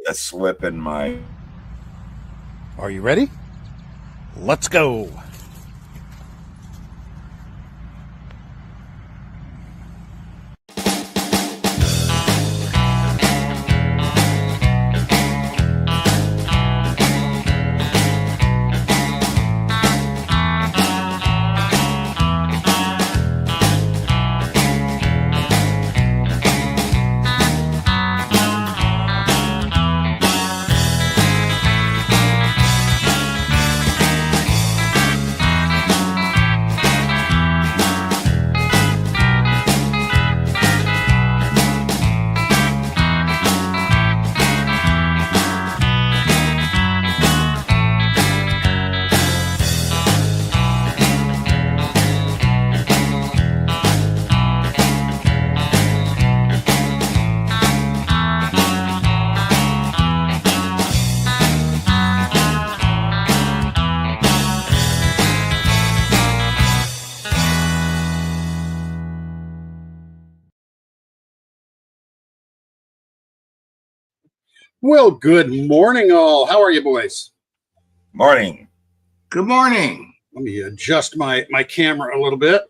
a slip in my... Are you ready? Let's go. Well, good morning, all. How are you, boys? Morning. Good morning. Let me adjust my camera a little bit.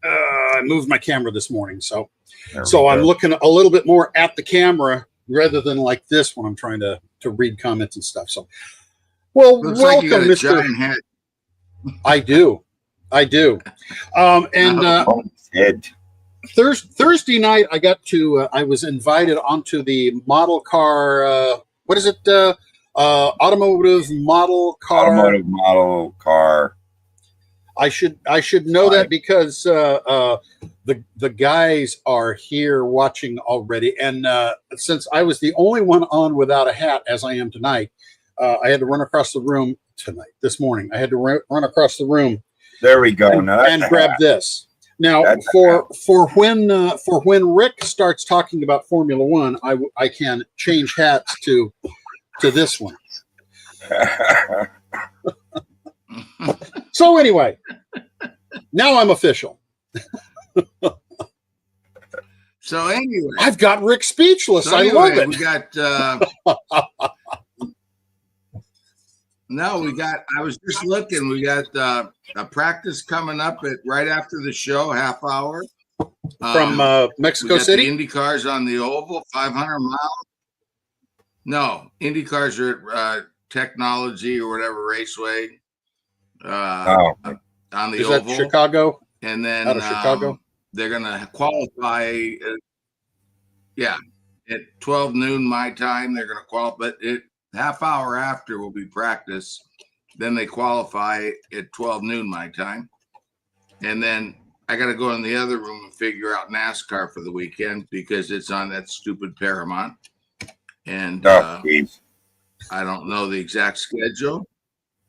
I moved my camera this morning, so I'm looking a little bit more at the camera rather than like this when I'm trying to read comments and stuff. So, well, Looks welcome, like you got a Mr. giant head. I do. Head. Thursday night, I was invited onto the model car. What is it? Automotive model car. I should know that because the guys are here watching already, and since I was the only one on without a hat, as I am tonight, I had to run across the room this morning. I had to run across the room. There we go. And grab this. Now, for when Rick starts talking about Formula One, I can change hats to this one. So anyway, now I'm official. So anyway, I've got Rick speechless. I love it. We got. I was just looking. We got a practice coming up right after the show, half hour. From Mexico City? The Indy cars on the oval, 500 miles. No, Indy cars are at Technology or whatever raceway. On the Is oval. That Chicago? And then out of Chicago? They're going to qualify. At 12 noon my time, they're going to qualify. But half hour after will be practice. Then they qualify at 12 noon my time. And then I got to go in the other room and figure out NASCAR for the weekend because it's on that stupid Paramount. And I don't know the exact schedule.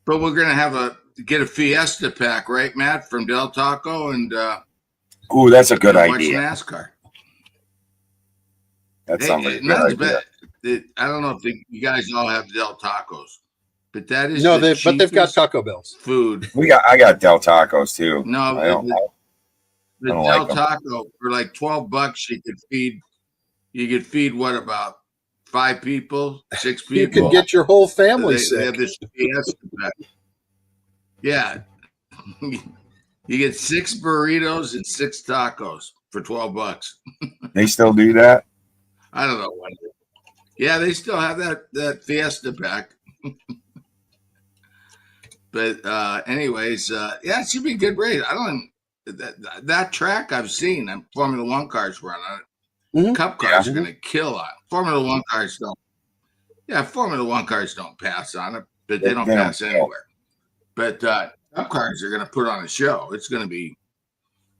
But we're going to get a Fiesta pack, right, Matt, from Del Taco? And ooh, that's a good idea. Watch NASCAR. That sounds like a good idea. I don't know if you guys all have Del Tacos, but that is but they've got Taco Bells. Food. I got Del Tacos too. No, the Del like Taco for like $12 you could feed what, about 5 people, 6 people? You could get your whole family sick. They have this Fiesta pack. Yeah. You get 6 burritos and 6 tacos for $12. They still do that? I don't know what. Yeah, they still have that Fiesta pack. But anyways, it should be a good race. I don't that track I've seen. Formula One cars run on it. Mm-hmm. Cup cars are going to kill on it. Formula One cars don't. Yeah, Formula One cars don't pass on it, but they don't pass anywhere. But Cup cars are going to put on a show. It's going to be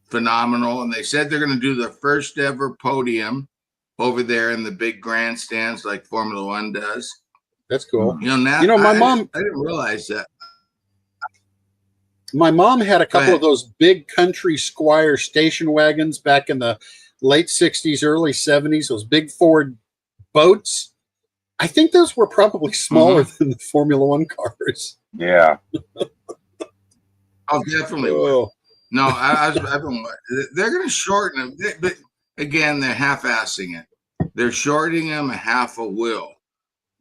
phenomenal. And they said they're going to do the first ever podium over there in the big grandstands like Formula One does. That's cool. My mom. I didn't realize that. My mom had a couple of those big country squire station wagons back in the late 60s, early 70s, those big Ford boats. I think those were probably smaller than the Formula One cars. Yeah. Oh, definitely. Oh. No, they're going to shorten them. But again, they're half-assing it. They're shorting him a half a wheel,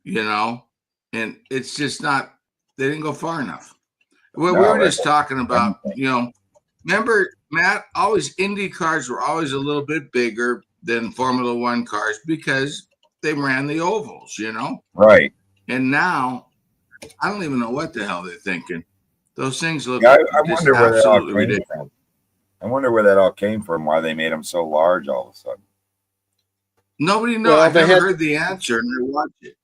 you know, and it's just not. They didn't go far enough. Well, we were just talking about, you know, remember, Matt, always Indy cars were always a little bit bigger than Formula One cars because they ran the ovals, you know? Right. And now, I don't even know what the hell they're thinking. Those things look I wonder where that all came ridiculous. from. I wonder where that all came from, why they made them so large all of a sudden. Nobody knows. I've never heard the answer, and I watch it.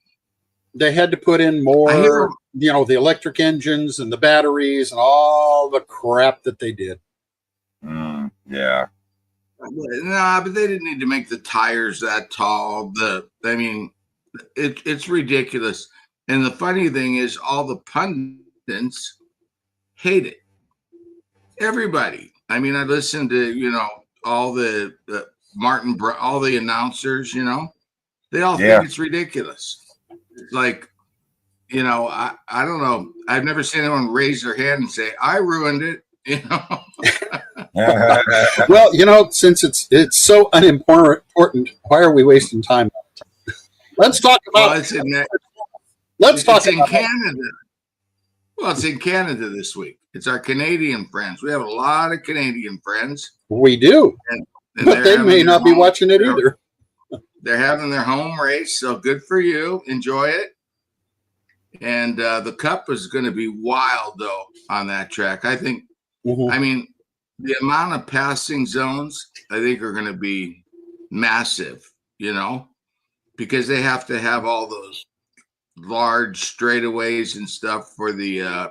They had to put in more, you know, the electric engines and the batteries and all the crap that they did. Yeah. Nah, but they didn't need to make the tires that tall. I mean, it's ridiculous. And the funny thing is, all the pundits hate it. Everybody. I mean, I listened to, you know, all the all the announcers, you know, they all think it's ridiculous. It's like, you know, I don't know. I've never seen anyone raise their hand and say, I ruined it, you know. Well, you know, since it's so unimportant, why are we wasting time? Let's talk about It's in Canada. Well, it's in Canada this week. It's our Canadian friends. We have a lot of Canadian friends. We do. And but they may not be watching it either. They're having their home race, so good for you. Enjoy it. And the Cup is going to be wild, though, on that track. I think, I mean, the amount of passing zones, I think, are going to be massive, you know, because they have to have all those large straightaways and stuff for the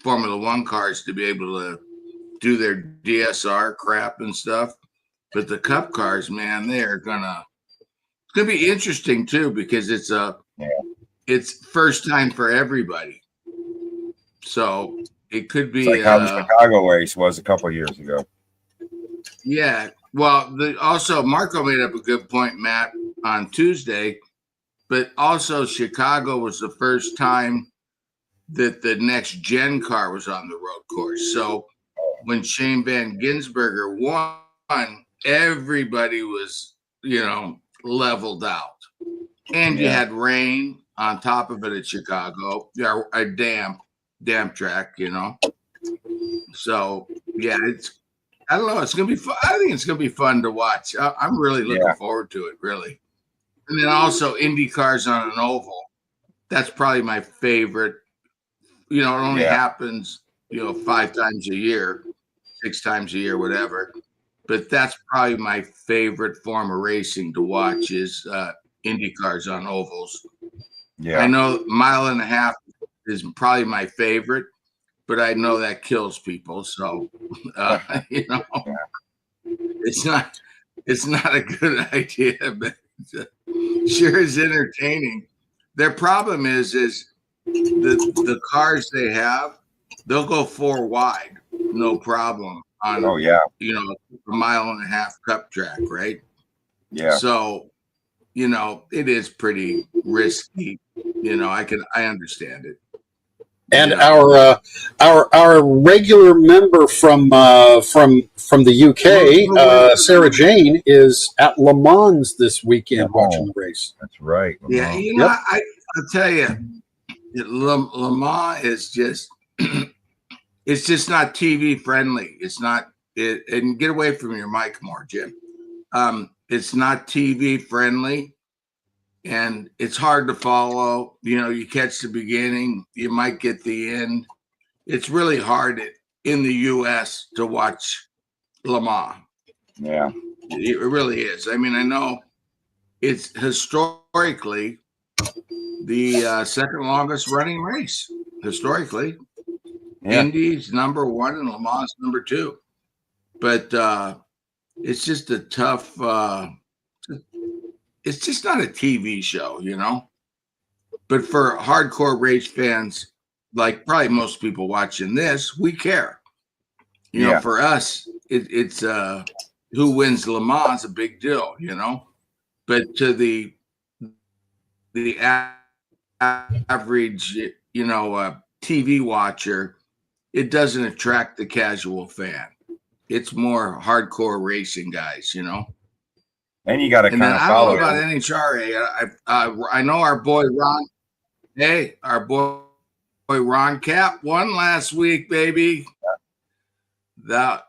Formula One cars to be able to do their DSR crap and stuff. But the Cup cars, man, it's gonna be interesting too, because it's first time for everybody. So it could be like how the Chicago race was a couple of years ago. Yeah. Well, also Marco made up a good point, Matt, on Tuesday. But also, Chicago was the first time that the next gen car was on the road course. So when Shane Van Gisbergen won, everybody was, you know, leveled out. And you had rain on top of it at Chicago. Yeah, a damp track, you know. So yeah, I don't know. It's gonna be fun. I think it's gonna be fun to watch. I'm really looking forward to it, really. And then also Indy cars on an oval. That's probably my favorite. You know, it only happens, you know, 5 times a year, 6 times a year, whatever. But that's probably my favorite form of racing to watch is Indy cars on ovals. Yeah. I know 1.5 miles is probably my favorite, but I know that kills people. So, you know, it's not a good idea, but sure is entertaining. Their problem is the cars they have, they'll go 4 wide, no problem on you know, 1.5 mile Cup track, right? Yeah. So, you know, it is pretty risky. You know, I understand it. And our regular member from the UK, Sarah Jane, is at Le Mans this weekend watching the race. That's right. Yeah, you know, I'll tell you, Le Mans is just it's just not TV friendly. It's not it, and get away from your mic more, Jim. It's not TV friendly. And it's hard to follow. You know, you catch the beginning, you might get the end. It's really hard in the U.S. to watch Le Mans. Yeah. It really is. I mean, I know it's historically the second longest running race. Historically. Yeah. Indy's number 1 and Le Mans number 2. But it's just a tough it's just not a TV show, you know. But for hardcore race fans, like probably most people watching this, we care. You know, for us, it's who wins Le Mans is a big deal, you know. But to the average, you know, TV watcher, it doesn't attract the casual fan. It's more hardcore racing guys, you know. And you got to And kind then of I don't follow know about it. NHRA. I know our boy Ron. Hey, our boy Ron Cap won last week, baby. That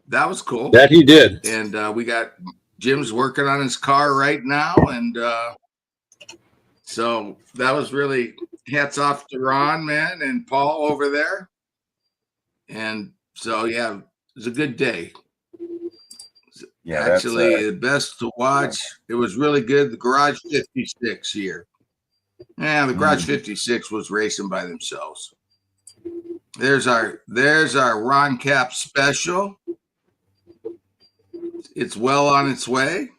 was cool. That he did. And we got Jim's working on his car right now, and so that was really hats off to Ron, man, and Paul over there. And so yeah, it was a good day. Yeah, actually, the best to watch. It was really good. The Garage 56 here. Yeah, the Garage 56 was racing by themselves. There's our Ron Cap special. It's well on its way.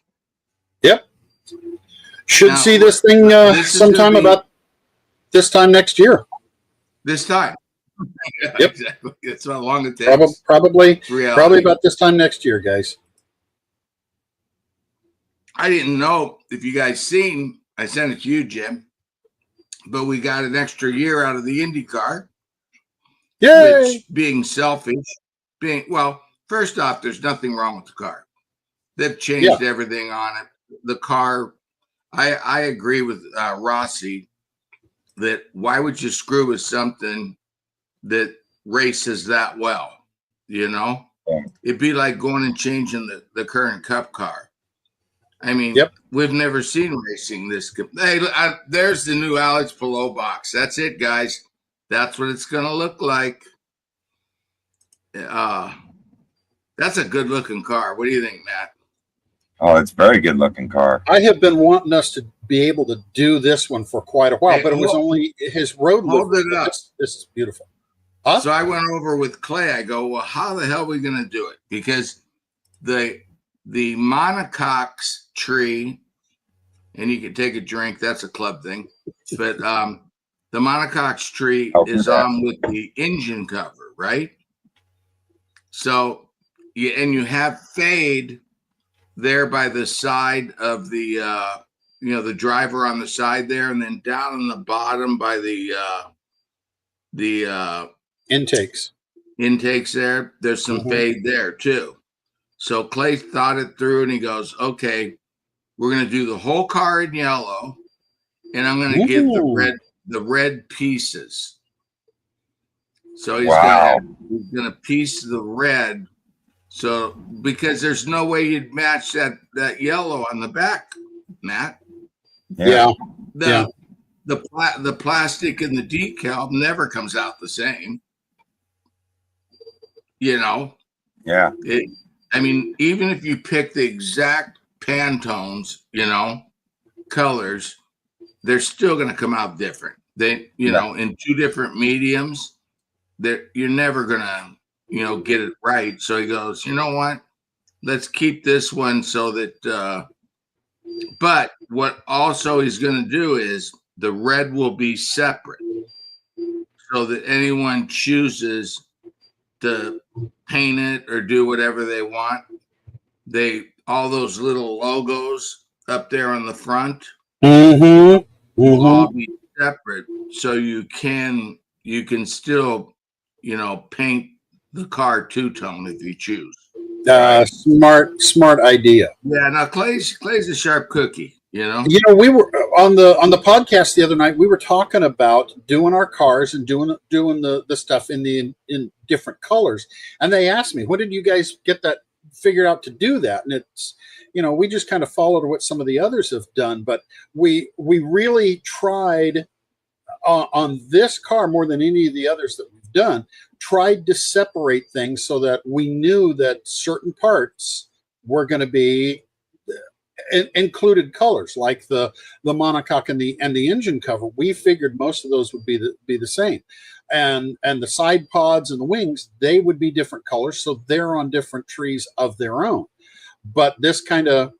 Yep. Should Now, see this thing sometime about this time next year. This time. Yep. Exactly. It's how long it takes. Probably about this time next year, guys. I didn't know if you guys seen. I sent it to you, Jim. But we got an extra year out of the IndyCar. Yay! Which, being selfish, first off, there's nothing wrong with the car. They've changed everything on it. The car, I agree with Rossi that why would you screw with something that races that well? You know, it'd be like going and changing the current Cup car. I mean, we've never seen racing this. Hey, there's the new Alex Palou box. That's it, guys. That's what it's going to look like. That's a good looking car. What do you think, Matt? Oh, it's a very good looking car. I have been wanting us to be able to do this one for quite a while, but it was only his road. Hold it up. This is beautiful. Huh? So I went over with Clay. I go, well, how the hell are we going to do it? Because the monocox tree, and you can take a drink. That's a club thing. But the monocox tree is on with the engine cover, right? So you have fade there by the side of the the driver on the side there, and then down on the bottom by the intakes there. There's some fade there too. So Clay thought it through, and he goes, "Okay, we're going to do the whole car in yellow, and I'm going to give the red pieces." So he's going to piece the red. So because there's no way you'd match that yellow on the back, Matt. The plastic and the decal never comes out the same. You know. Yeah. I mean, even if you pick the exact Pantones, colors, they're still going to come out different. They, in two different mediums, that you're never going to, get it right. So he goes, you know what? Let's keep this one so that, but what also he's going to do is the red will be separate so that anyone chooses to paint it or do whatever they want. All those little logos up there on the front will all be separate, so you can still paint the car two-tone if you choose. Smart idea. Yeah, now Clay's a sharp cookie. We were on the podcast the other night. We were talking about doing our cars and doing the stuff in different colors. And they asked me, when did you guys get that figured out to do that? And it's, we just kind of followed what some of the others have done. But we really tried on this car more than any of the others that we've done, tried to separate things so that we knew that certain parts were going to be included colors, like the monocoque and the engine cover. We figured most of those would be the same, and the side pods and the wings, they would be different colors, so they're on different trees of their own. But this kind of,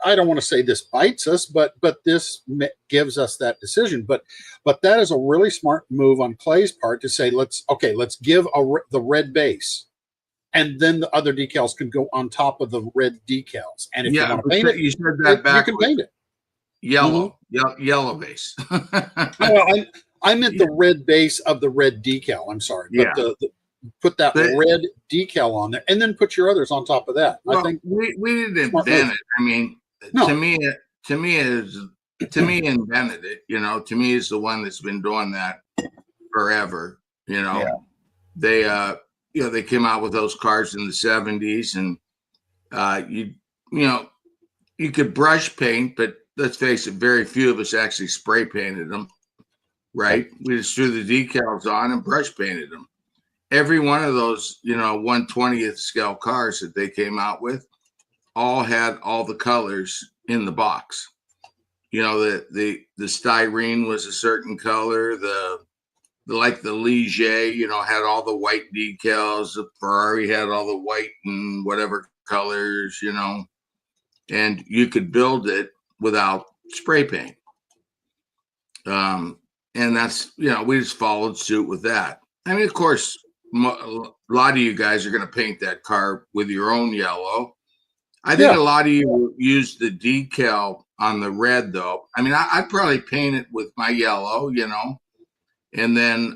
I don't want to say this bites us, but this gives us that decision. But that is a really smart move on Clay's part to say, let's give the red base. And then the other decals can go on top of the red decals. And if you want to paint it, you said that backwards. You can paint it. Yellow base. Well, I meant the red base of the red decal. I'm sorry. Yeah. But put that red decal on there, and then put your others on top of that. Well, I think we didn't invent it. I mean, no. to me invented it. You know, to me is the one that's been doing that forever. You know, they they came out with those cars in the 70s, and you could brush paint, but let's face it, very few of us actually spray painted them. Right? We just threw the decals on and brush painted them. Every one of those, 1/20th scale cars that they came out with all had all the colors in the box. You know, the styrene was a certain color. The Ligier, had all the white decals. The Ferrari had all the white and whatever colors, and you could build it without spray paint. And that's, we just followed suit with that. I mean, of course, a lot of you guys are going to paint that car with your own yellow. I think a lot of you will use the decal on the red, though. I mean, I'd probably paint it with my yellow, and then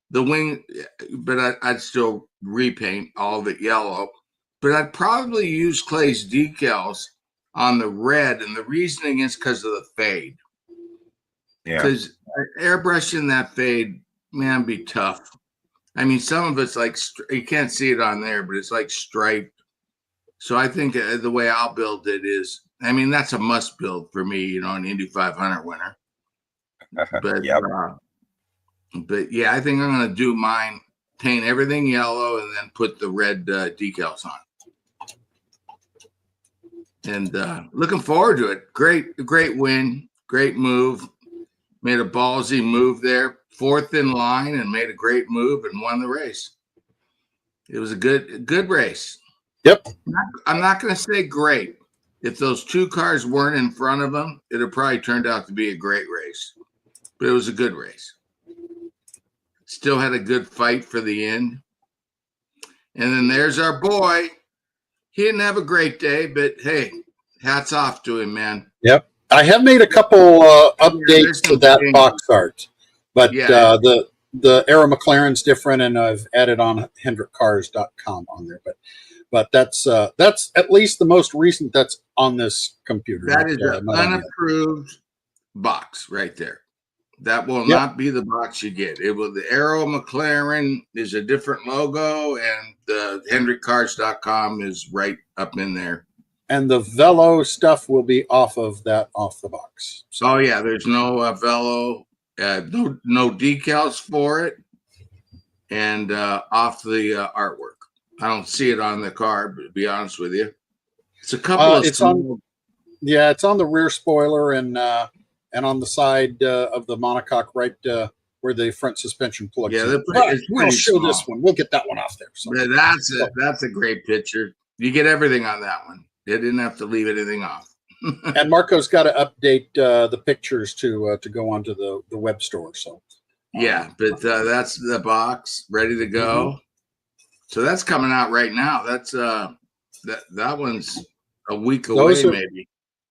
the wing, but I'd still repaint all of it yellow. But I'd probably use Clay's decals on the red, and the reasoning is because of the fade. Yeah. Because airbrushing that fade, man, be tough. I mean, some of it's like, you can't see it on there, but it's like striped. So I think the way I'll build it is, I mean, that's a must build for me, an Indy 500 winner. But, but yeah, I think I'm going to do mine, paint everything yellow, and then put the red decals on. And looking forward to it. Great win, great move. Made a ballsy move there, fourth in line, and made a great move and won the race. It was a good race. Yep. I'm not going to say great. If those two cars weren't in front of him, it would probably turned out to be a great race. But it was a good race. Still had a good fight for the end. And then there's our boy. He didn't have a great day, but hey, hats off to him, man. Yep. I have made a couple updates to that box art, but the Arrow McLaren's different, and I've added on HendrickCars.com on there. But that's at least the most recent that's on this computer. That is an unapproved box right there. That will not be the box you get. It will. The Arrow McLaren is a different logo, and the HendrickCars.com is right up in there. And the Velo stuff will be off the box. So, oh yeah, there's no Velo, no decals for it, and off the artwork. I don't see it on the car, but to be honest with you, it's a couple of. It's on the rear spoiler and on the side of the monocoque, right where the front suspension plugs. Yeah, we'll show this one. We'll get that one off there. So. Yeah, that's a great picture. You get everything on that one. They didn't have to leave anything off. And Marco's got to update the pictures to go onto the web store. So yeah, but that's the box ready to go. Mm-hmm. So that's coming out right now. That's that one's a week away, maybe.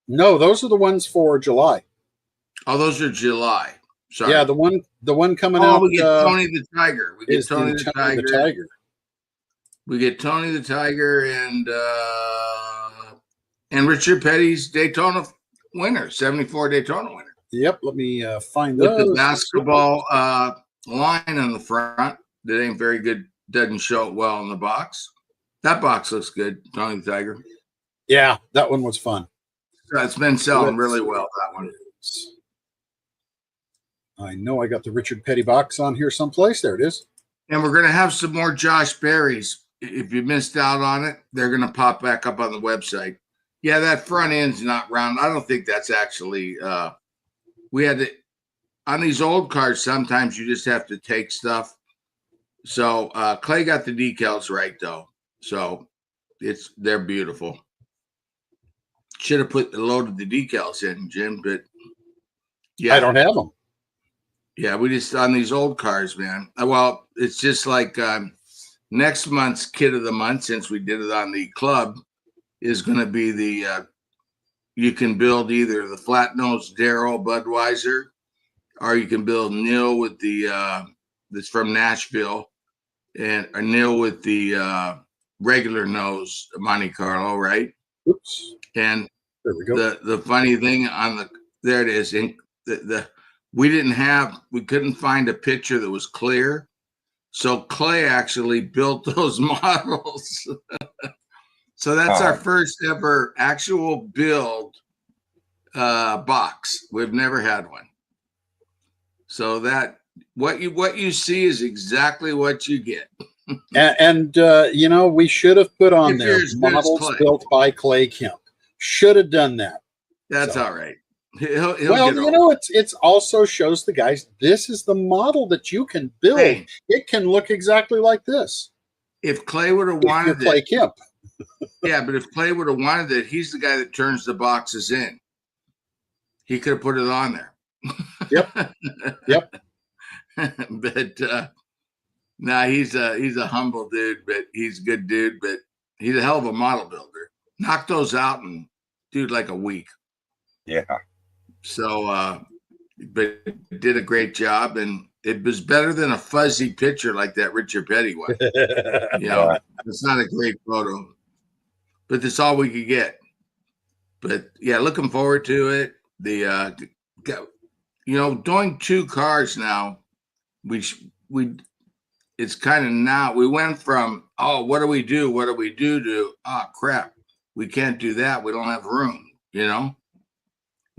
No, those are the ones for July. Oh, those are July. Sorry. Yeah, the one coming out. We get Tony the Tiger. We get Tony the Tiger. We get Tony the Tiger and Richard Petty's Daytona winner, 74 Daytona winner. Yep, let me find with those. The basketball line on the front. That ain't very good. Doesn't show it well in the box. That box looks good, Tony the Tiger. Yeah, that one was fun. It's been selling really well, that one. I know I got the Richard Petty box on here someplace. There it is. And we're going to have some more Josh Berry's. If you missed out on it, they're going to pop back up on the website. Yeah, that front end's not round. I don't think that's actually we had to on these old cars, sometimes you just have to take stuff. So Clay got the decals right though. So they're beautiful. Should have loaded the decals in, Jim, but yeah. I don't have them. Yeah, we just on these old cars, man. Well, it's just like next month's kit of the month, since we did it on the club, is going to be the you can build either the flat nose Darrell Budweiser, or you can build Neil with the that's from Nashville, and a nil with the regular nose Monte Carlo, right? Oops. And There we go. the funny thing on there it is. We couldn't find a picture that was clear. So Clay actually built those models. So that's our first ever actual build box. We've never had one. So that what you see is exactly what you get. And we should have put on there models built by Clay Kemp. Should have done that. That's all right. He'll it's also shows the guys this is the model that you can build. Hey, it can look exactly like this. If Clay would have wanted Clay Kemp. Yeah, but if Clay would have wanted it, he's the guy that turns the boxes in. He could have put it on there. Yep. But he's a humble dude, but he's a good dude, but he's a hell of a model builder. Knocked those out in like a week. Yeah. So but did a great job, and it was better than a fuzzy picture like that Richard Petty one. It's not a great photo, but that's all we could get. But yeah, looking forward to it. Doing 2 cars now, it's kind of now we went from, what do we do to, crap, we can't do that, we don't have room.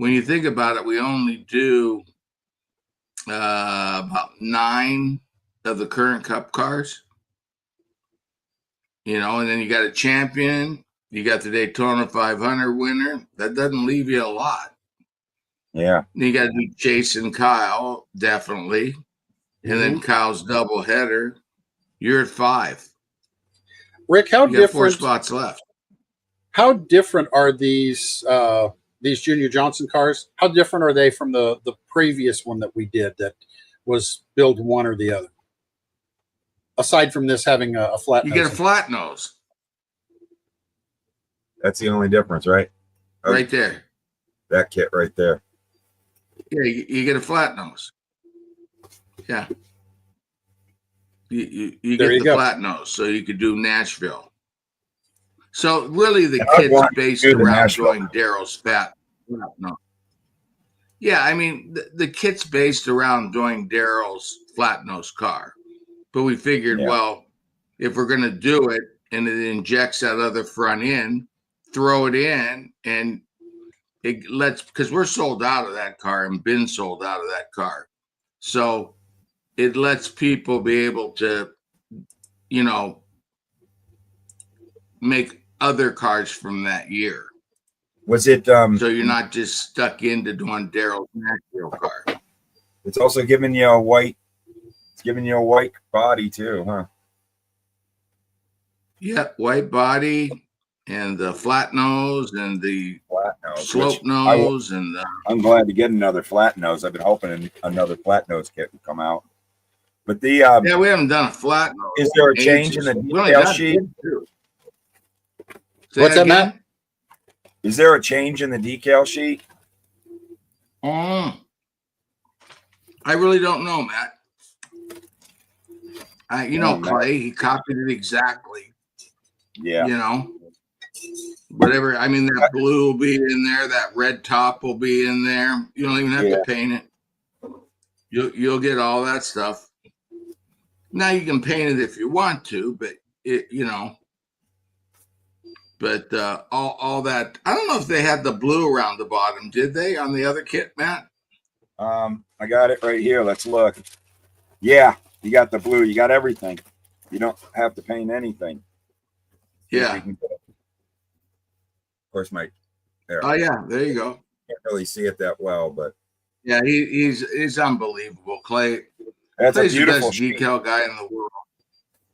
When you think about it, we only do about 9 of the current Cup cars, and then you got a champion, you got the Daytona 500 winner. That doesn't leave you a lot. Yeah. You got to do Chase and Kyle, definitely. And then Kyle's double header. You're at 5. Rick, how different? 4 spots left. How different are these Junior Johnson cars? How different are they from the previous one that we did that was build one or the other? Aside from this having a flat nose. You get a flat nose. That's the only difference, right? Right there. That kit right there. Yeah, you get a flat nose. Yeah. You get the flat nose, so you could do Nashville. So really the kit's based around doing Daryl's flat nose. Yeah, I mean, the kit's based around doing Daryl's flat nose car. But we figured, well, if we're going to do it and it injects that other front end, throw it in, and it lets, because we're sold out of that car and been sold out of that car. So it lets people be able to, make other cars from that year. Was it so you're not just stuck into doing Daryl's Nashville car? It's also giving you a white body too, huh? Yeah, white body and the flat nose and the slope nose, I'm glad to get another flat nose. I've been hoping another flat nose kit would come out. But we haven't done a flat nose. Is there a change in the detail sheet? What's that, Matt? Is there a change in the decal sheet? I really don't know, Matt. Clay, he copied it exactly. Yeah. Whatever. I mean, that blue will be in there. That red top will be in there. You don't even have to paint it. You'll get all that stuff. Now you can paint it if you want to, but But all that, I don't know if they had the blue around the bottom. Did they on the other kit, Matt? I got it right here. Let's look. Yeah, you got the blue. You got everything. You don't have to paint anything. Yeah. Of course, Mike. There. Oh yeah, there you go. Can't really see it that well, but yeah, he's unbelievable. Clay's a beautiful the best decal guy in the world.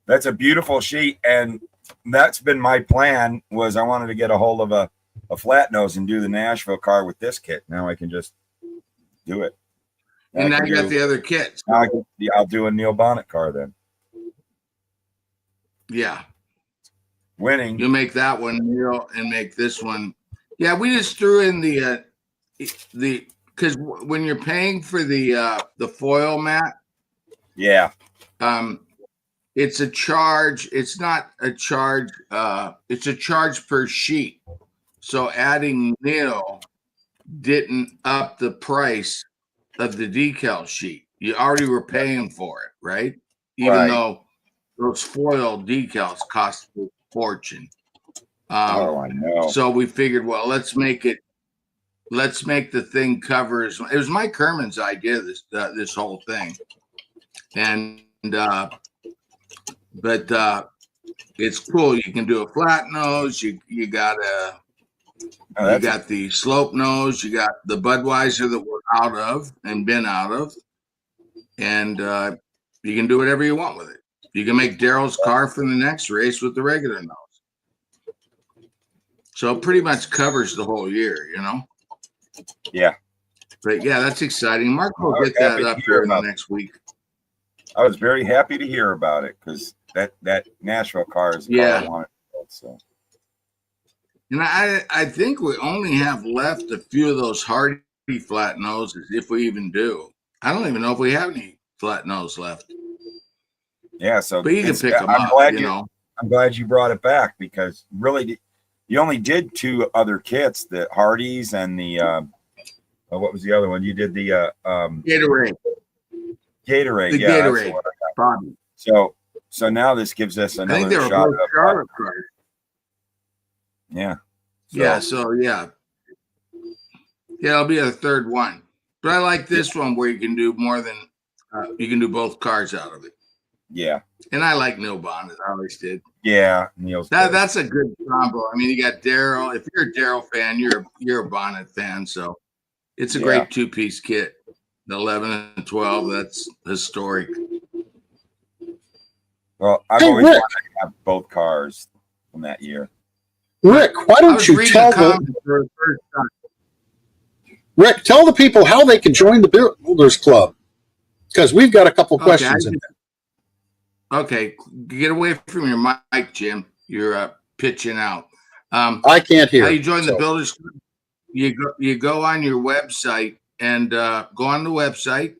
That's a beautiful sheet, and that's been my plan. Was I wanted to get a hold of a flat nose and do the Nashville car with this kit. Now I can just do it. And now you got the other kits. I'll do a Neil Bonnet car then. Yeah. Winning. You'll make that one, Neil, and make this one. Yeah, we just threw in the because when you're paying for the foil, Matt. Yeah. It's a charge. It's not a charge. It's a charge per sheet. So adding nil didn't up the price of the decal sheet. You already were paying for it, right? Even though those foil decals cost a fortune. Oh, I know. So we figured, well, let's make the thing cover. It was Mike Herman's idea, this whole thing. And, but it's cool. You can do a flat nose. You got the slope nose. You got the Budweiser that we're out of and been out of. And you can do whatever you want with it. You can make Daryl's car for the next race with the regular nose. So it pretty much covers the whole year, you know? Yeah. But yeah, that's exciting. Mark will get that up here in the next week. I was very happy to hear about it because that Nashville car is the car I wanted to build, so. And I think we only have left a few of those Hardy flat noses, if we even do. I don't even know if we have any flat nose left. Yeah, so but you can pick them up. I'm glad you brought it back because really, you only did 2 other kits: the Hardys and the what was the other one? You did the Gatorade. Gatorade, the yeah. Gatorade. Bobby. So now this gives us another shot at Charlotte card. Yeah. Yeah. It'll be a third one. But I like this one where you can do more than you can do both cars out of it. Yeah. And I like Neil Bonnet. I always did. Yeah, Neil's that's a good combo. I mean, you got Daryl. If you're a Daryl fan, you're a Bonnet fan. So it's a great 2-piece kit. The 11 and 12. That's historic. Well, I've always wanted to have both cars from that year. Rick, why don't you tell Rick, tell the people how they can join the Builders Club, because we've got a couple questions in there. Okay, get away from your mic, Jim. You're pitching out. I can't hear. How you join the Builders Club? You go on your website and go on the website,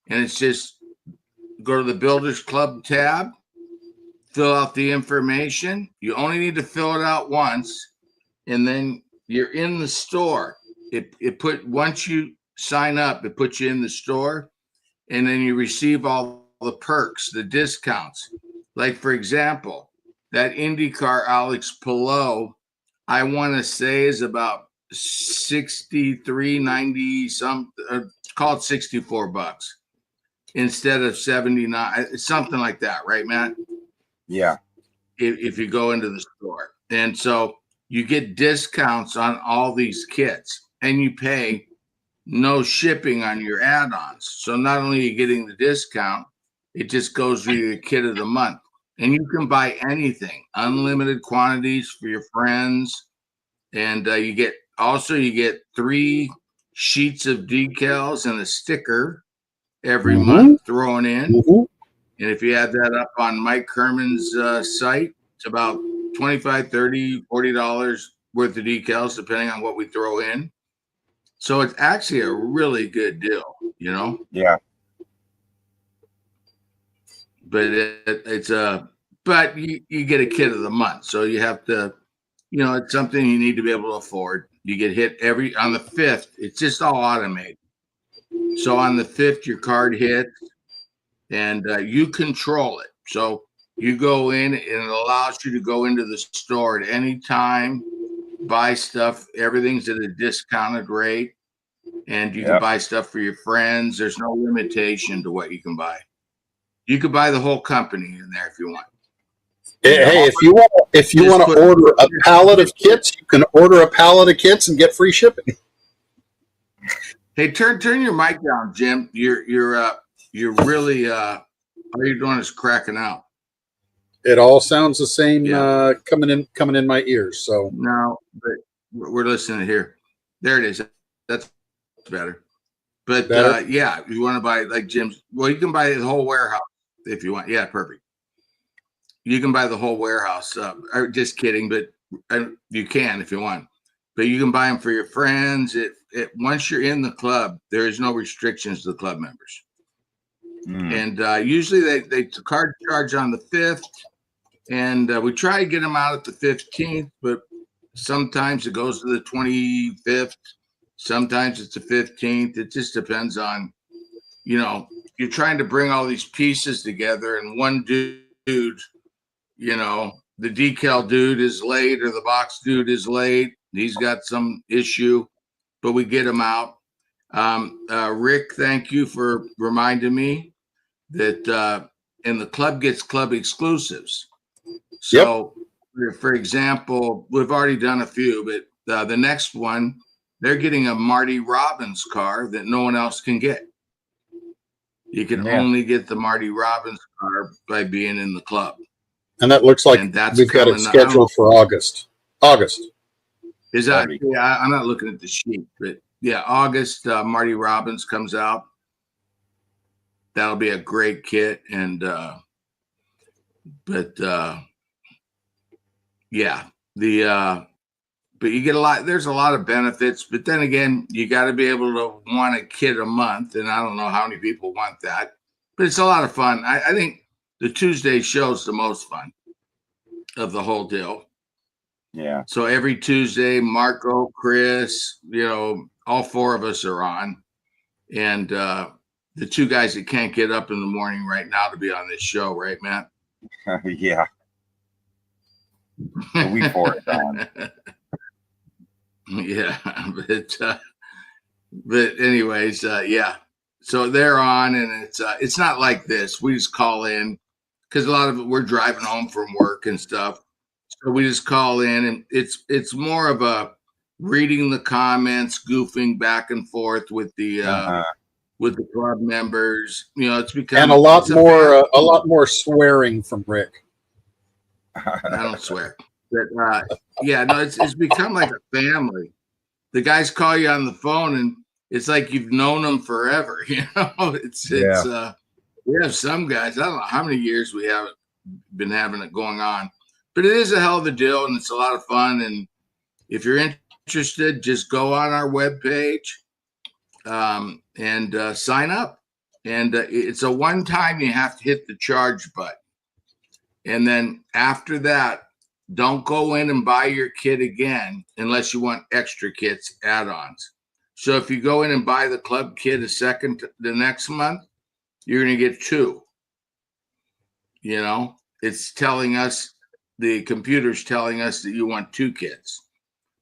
and it's just go to the Builders Club tab, fill out the information. You only need to fill it out once, and then you're in the store. Once you sign up, it puts you in the store, and then you receive all the perks, the discounts. Like, for example, that IndyCar Alex Palou, I want to say is about $63.90 call it $64 instead of $79, something like that, right, Matt? Yeah. If you go into the store. And so you get discounts on all these kits, and you pay no shipping on your add-ons. So not only are you getting the discount, it just goes to your kit of the month. And you can buy anything, unlimited quantities for your friends. And you get 3 sheets of decals and a sticker every month thrown in. And if you add that up on Mike Herman's site, it's about $25, $30, $40 worth of decals, depending on what we throw in. So it's actually a really good deal, you know? Yeah. But but you get a kit of the month. So you have to, it's something you need to be able to afford. You get hit on the 5th. It's just all automated. So on the 5th, your card hits, and you control it. So you go in, and it allows you to go into the store at any time, buy stuff. Everything's at a discounted rate, and you can buy stuff for your friends. There's no limitation to what you can buy. You could buy the whole company in there if you want. Hey, if you want to order a pallet of kits, you can order a pallet of kits and get free shipping. Hey, turn your mic down, Jim. You're really all you're doing is cracking out. It all sounds the same coming in my ears. So no, but we're listening here. There it is. That's better. But if you want to buy like Jim's, well, you can buy the whole warehouse if you want. Yeah, perfect. You can buy the whole warehouse. Just kidding, but you can if you want. But you can buy them for your friends. Once you're in the club, there is no restrictions to the club members. And usually they card charge on the 5th, and we try to get them out at the 15th, but sometimes it goes to the 25th. Sometimes it's the 15th. It just depends on, you're trying to bring all these pieces together, and one dude, the decal dude is late, or the box dude is late. He's got some issue, but we get him out. Rick, thank you for reminding me that and the club gets club exclusives. So, for example, we've already done a few, but the next one, they're getting a Marty Robbins car that no one else can get. You can only get the Marty Robbins car by being in the club. And that looks like we've got it scheduled for August. Is that? Yeah, I'm not looking at the sheet, but yeah, August, Marty Robbins comes out. That'll be a great kit. And, but you get there's a lot of benefits, but then again, you got to be able to want a kit a month. And I don't know how many people want that, but it's a lot of fun. I think the Tuesday show's the most fun of the whole deal. Yeah. So every Tuesday, Marco, Chris, all 4 of us are on. And the 2 guys that can't get up in the morning right now to be on this show, right, Matt? Yeah. We 4 are on. Yeah, but anyways, yeah. So they're on, and it's not like this. We just call in because a lot of it we're driving home from work and stuff. So we just call in, and it's more of a reading the comments, goofing back and forth with the club members. It's become and a lot more swearing from Rick. I don't swear. But it's become like a family. The guys call you on the phone, and it's like you've known them forever. We have some guys. I don't know how many years we haven't been having it going on, but it is a hell of a deal, and it's a lot of fun. And if you're interested, just go on our webpage and sign up. And it's a one-time. You have to hit the charge button, and then after that, don't go in and buy your kit again unless you want extra kits, add-ons. So if you go in and buy the club kit the next month, you're going to get 2. It's telling us, the computer's telling us that you want 2 kits.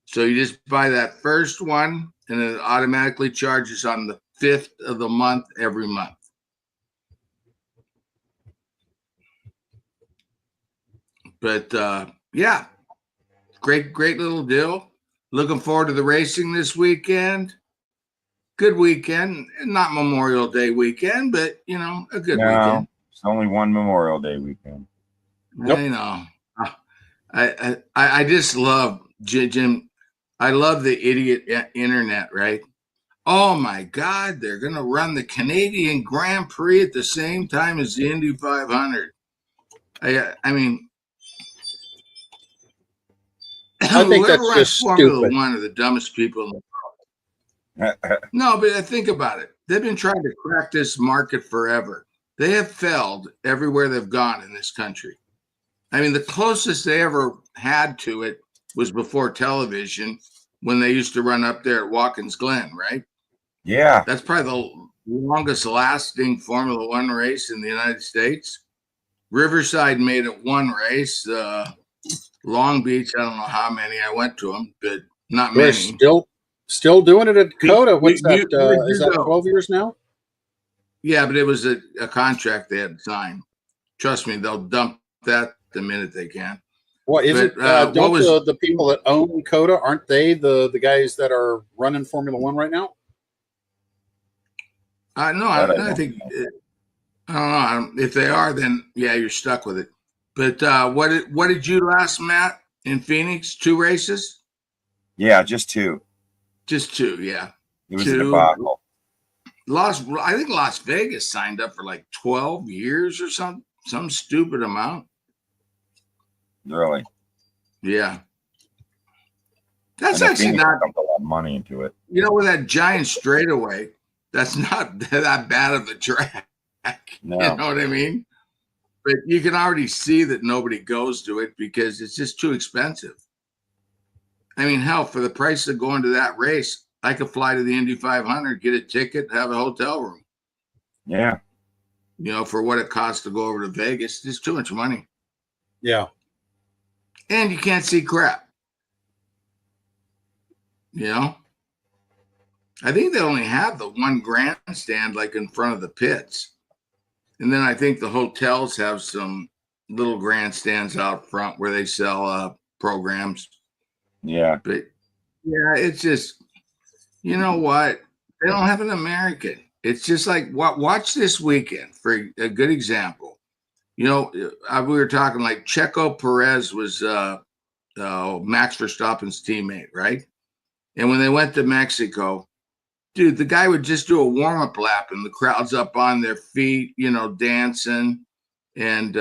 So you just buy that first one, and it automatically charges on the 5th of the month every month. But yeah, great little deal. Looking forward to the racing this weekend. Good weekend, not Memorial Day weekend, but a good weekend. It's only one Memorial Day weekend. Nope. I know. I just love Jim. I love the idiot internet, right? Oh my God, they're gonna run the Canadian Grand Prix at the same time as the Indy 500. I mean. I think that's just Formula stupid. One are the dumbest people in the world. No, but think about it. They've been trying to crack this market forever. They have failed everywhere they've gone in this country. I mean, the closest they ever had to it was before television, when they used to run up there at Watkins Glen, right? Yeah. That's probably the longest lasting Formula One race in the United States. Riverside made it 1 race. Long Beach, I don't know how many. I went to them, but not many. They're still doing it at Dakota. What's that? Is that 12 years now? Yeah, but it was a contract they had to sign. Trust me, they'll dump that the minute they can. Well, don't the people that own Coda, aren't they the guys that are running Formula One right now? No, I think I don't know. If they are, then yeah, you're stuck with it. But what did you last, Matt, in Phoenix? 2 races? Yeah, just 2. Just 2, yeah. It was a debacle. I think Las Vegas signed up for like 12 years or some stupid amount. Really? Yeah. That's actually not a lot of money into it. With that giant straightaway, that's not that bad of a track. No. You know what I mean? But you can already see that nobody goes to it because it's just too expensive. I mean, hell, for the price of going to that race, I could fly to the Indy 500, get a ticket, have a hotel room. Yeah. You know, for what it costs to go over to Vegas. It's just too much money. Yeah. And you can't see crap. You know? I think they only have the one grandstand like in front of the pits. And then I think the hotels have some little grandstands out front where they sell programs. Yeah. But yeah, it's just, you know what? They don't have an American. It's just like, watch this weekend for a good example. You know, we were talking like Checo Perez was Max Verstappen's teammate, right? And when they went to Mexico, dude, the guy would just do a warm-up lap and the crowd's up on their feet, you know, dancing. And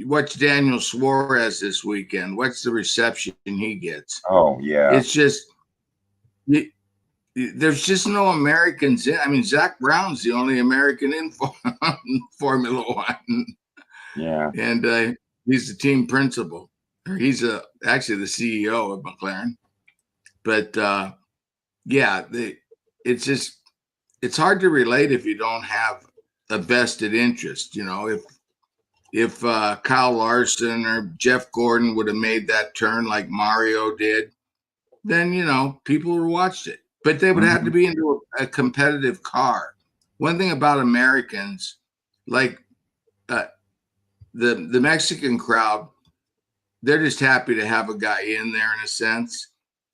watch Daniel Suarez this weekend. What's the reception he gets? Oh, yeah. It's just, there's just no Americans in. I mean, Zach Brown's the only American in Formula One. Yeah. And he's the team principal. Or he's actually the CEO of McLaren. But yeah, it's just, it's hard to relate if you don't have a vested interest. You know, if Kyle Larson or Jeff Gordon would have made that turn like Mario did, then, you know, people would have watched it. But they would have to be into a competitive car. One thing about Americans, like the Mexican crowd, they're just happy to have a guy in there in a sense.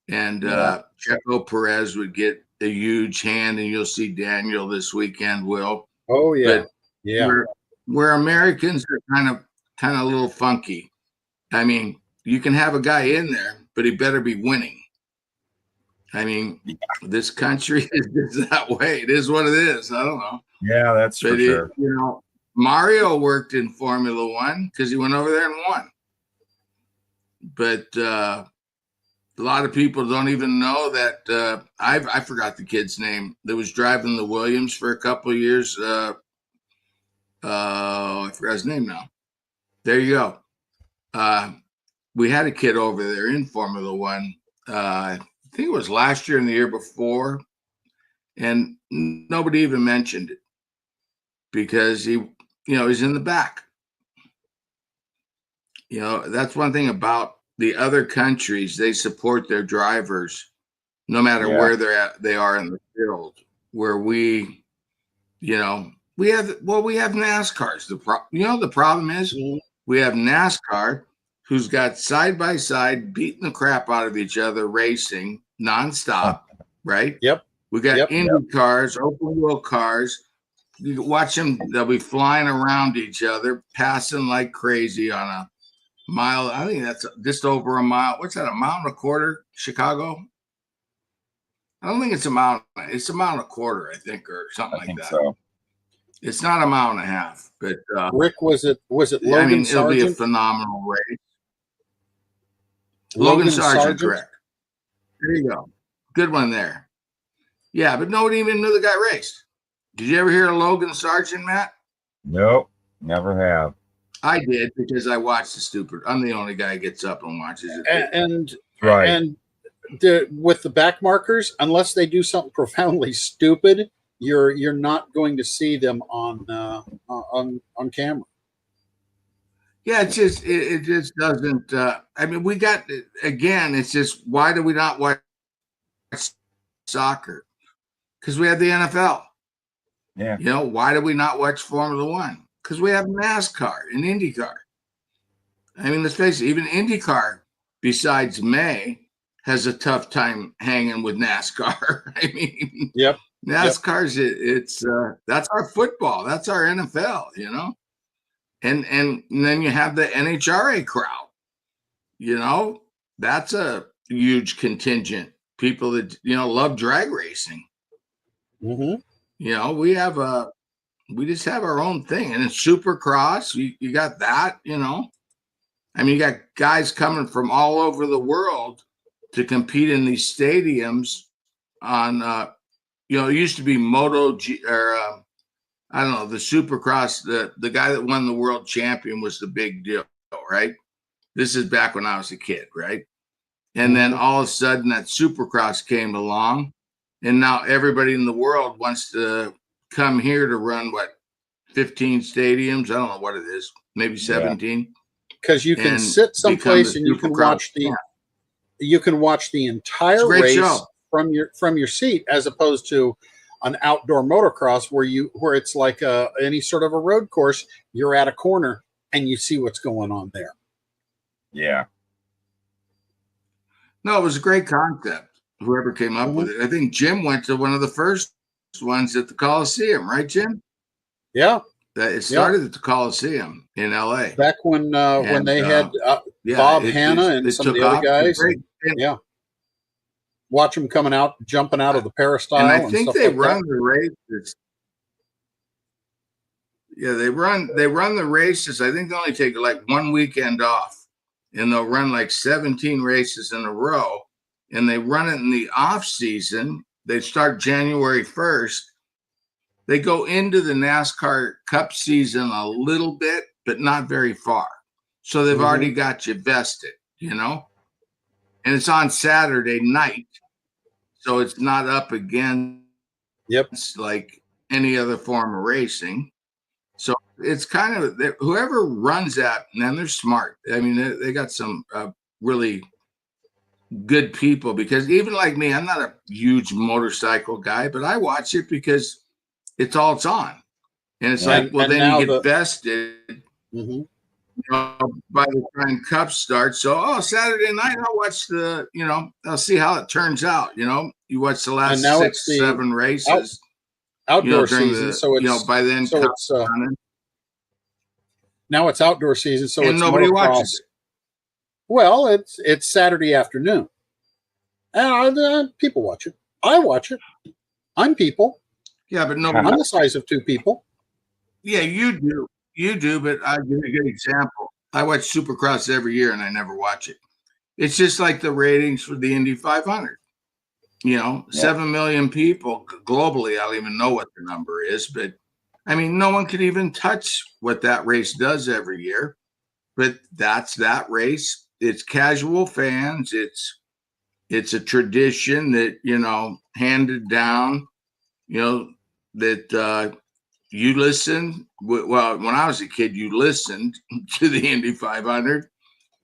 And Checo Perez would get a huge hand, and you'll see Daniel this weekend, Will. Oh, yeah. But yeah. Where Americans are kind of a little funky. I mean, you can have a guy in there, but he better be winning. I mean, this country is just that way. It is what it is. I don't know. Yeah, that's for sure. You know, Mario worked in Formula One because he went over there and won. But a lot of people don't even know that. I forgot the kid's name that was driving the Williams for a couple of years. I forgot his name now. There you go. We had a kid over there in Formula One. I think it was last year and the year before, and nobody even mentioned it because he's in the back. You know, that's one thing about the other countries. They support their drivers no matter where they are in the field. Where we have NASCARs. The problem is we have NASCAR who's got side by side beating the crap out of each other, racing nonstop, right? Yep. We got Indy cars, open wheel cars. You watch them; they'll be flying around each other, passing like crazy on a mile. I think that's just over a mile. What's that? A mile and a quarter? Chicago? I don't think it's a mile. It's a mile and a quarter, I think, or something like that. So. It's not a mile and a half, but Rick, was it Logan I mean, Sargent? It'll be a phenomenal race. Logan Sargent, correct. There you go. Good one there. Yeah, but nobody even knew the guy raced. Did you ever hear of Logan Sargent, Matt? Nope, never have. I did because I watched the stupid. I'm the only guy who gets up and watches it. And right. With the back markers, unless they do something profoundly stupid, you're not going to see them on camera. Yeah, it just doesn't. I mean, we got again. It's just, why do we not watch soccer? Because we have the NFL. Yeah. You know, why do we not watch Formula One? Because we have NASCAR and IndyCar. I mean, let's face it. Even IndyCar, besides May, has a tough time hanging with NASCAR. I mean, yep. NASCAR's it's that's our football. That's our NFL. You know. And then you have the NHRA crowd, you know, that's a huge contingent. People that, love drag racing. Mm-hmm. You know, we just have our own thing. And it's Supercross. You got that, I mean, you got guys coming from all over the world to compete in these stadiums on, it used to be I don't know, the Supercross, the guy that won the world champion was the big deal, right? This is back when I was a kid, right? And then all of a sudden that Supercross came along, and now everybody in the world wants to come here to run, what, 15 stadiums? I don't know what it is, maybe 17. Because you can sit someplace and you can watch the entire race from your seat, as opposed to an outdoor motocross where it's like any sort of a road course. You're at a corner and you see what's going on there. Yeah. No, it was a great concept. Whoever came up with it. I think Jim went to one of the first ones at the Coliseum, right, Jim? Yeah. It started at the Coliseum in LA. Back when they had Bob Hanna and some of the other guys. Yeah. Watch them jumping out of the peristyle. And I think they run the races. Yeah, they run the races. I think they only take like one weekend off, and they'll run like 17 races in a row. And they run it in the off season. They start January 1st. They go into the NASCAR Cup season a little bit, but not very far. So they've already got you vested, and it's on Saturday night. So it's not up against like any other form of racing. So it's kind of whoever runs that, man, they're smart. I mean, they got some really good people, because even like me, I'm not a huge motorcycle guy, but I watch it because it's all it's on. And it's like, well, then you get vested. By the time Cup starts. So, Saturday night, I'll watch I'll see how it turns out. You watch the last 6-7 races. Outdoor season. So it's, by then, so it's, now it's outdoor season. So it's nobody motocross. Watches it. Well, it's Saturday afternoon. And people watch it. I watch it. I'm people. Yeah, but nobody. I'm the size of two people. Yeah, you do. You do, but I'll give you a good example. I watch Supercross every year, and I never watch it. It's just like the ratings for the Indy 500. 7 million people globally. I don't even know what the number is, but I mean, no one could even touch what that race does every year. But that's that race. It's casual fans. It's a tradition that handed down. That. You listen. Well, when I was a kid, you listened to the Indy 500,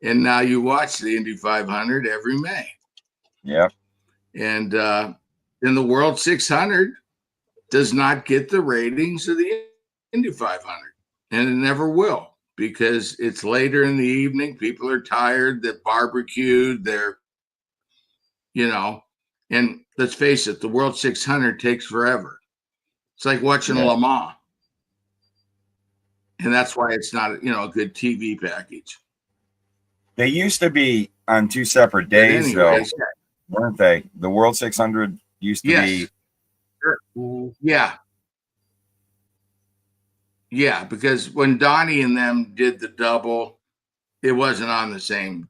and now you watch the Indy 500 every May. Yeah. And in the World 600 does not get the ratings of the Indy 500, and it never will, because it's later in the evening. People are tired. They're barbecued. And let's face it, the World 600 takes forever. It's like watching Le Mans. And that's why it's not, a good TV package. They used to be on two separate days, though, weren't they? The World 600 used to be. Sure. Yeah. Yeah, because when Donnie and them did the double, it wasn't on the same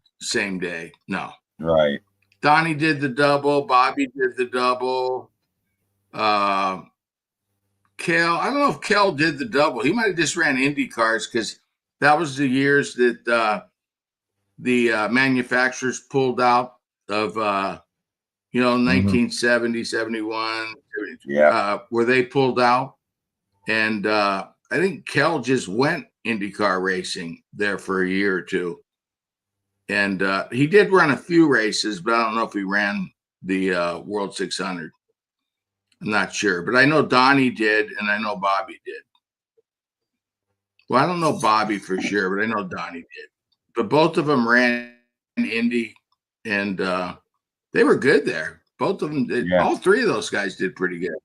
day. No. Right. Donnie did the double. Bobby did the double. Kel, I don't know if Kel did the double. He might have just ran Indy cars, because that was the years that the manufacturers pulled out of, 1970, 71, where they pulled out. And I think Kel just went IndyCar racing there for a year or two. And he did run a few races, but I don't know if he ran the World 600. I'm not sure, but I know Donnie did, and I know Bobby did. Well, I don't know Bobby for sure, but I know Donnie did. But both of them ran Indy, and they were good there. Both of them did. Yeah. All three of those guys did pretty good.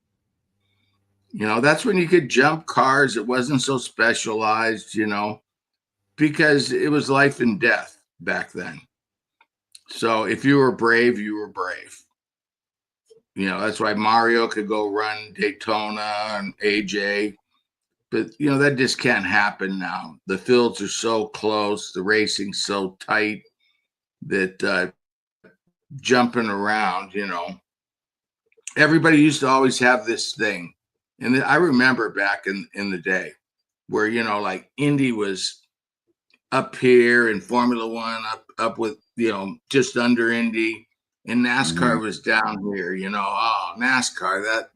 That's when you could jump cars. It wasn't so specialized, because it was life and death back then. So if you were brave, you were brave. That's why Mario could go run Daytona and AJ. But, that just can't happen now. The fields are so close. The racing's so tight that jumping around, everybody used to always have this thing. And I remember back in the day where, you know, like Indy was up here and Formula One up with, you know, just under Indy, and NASCAR was down here, you know. Oh, NASCAR, that,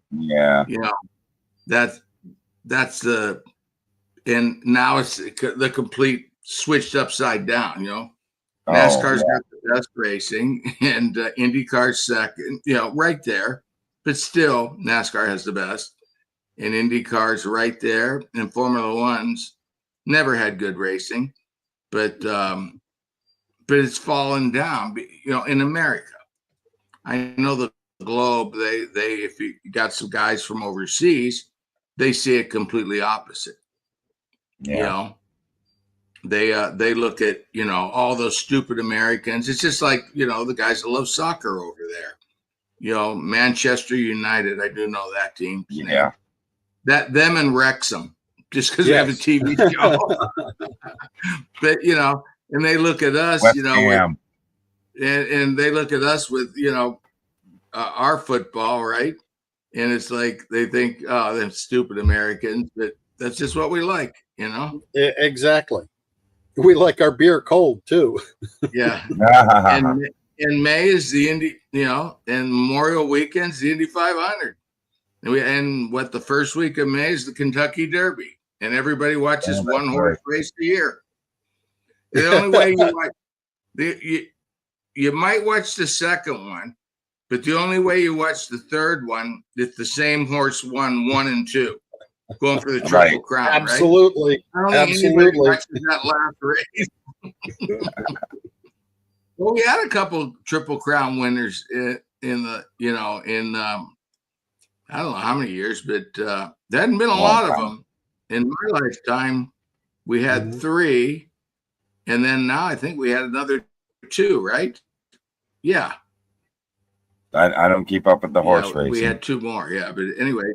you know, that's the, and now it's the complete switched upside down, you know. NASCAR's got the best racing, and IndyCar's second, you know, right there. But still, NASCAR has the best, and IndyCar's right there, and Formula One's never had good racing, but it's fallen down, you know, in America. I know the globe, they if you got some guys from overseas, they see it completely opposite. You know, they look at, you know, all those stupid Americans. It's just like, you know, the guys that love soccer over there. You know, Manchester United, I do know that team. Yeah. That them and Wrexham, just because we have a TV show. But, you know, and they look at us, West you know, Ham. and they look at us with, you know, our football, right? And it's like they think, oh, them stupid Americans, but that's just what we like, you know? Exactly. We like our beer cold too. Yeah. And May is the Indy, you know, and Memorial Weekend's the Indy 500. And what, the first week of May is the Kentucky Derby, and everybody watches one horse race a year. The only way you watch, you might watch the second one, but the only way you watch the third one, if the same horse won 1 and 2, going for the Triple Crown. Absolutely. Right? I don't think anybody watches that last race. Well, we had a couple Triple Crown winners in the, you know, in I don't know how many years, but there hadn't been a lot of them in my lifetime. We had 3, and then now I think we had another 2, right? Yeah. I don't keep up with the horse racing. We had 2 more, yeah. But anyway,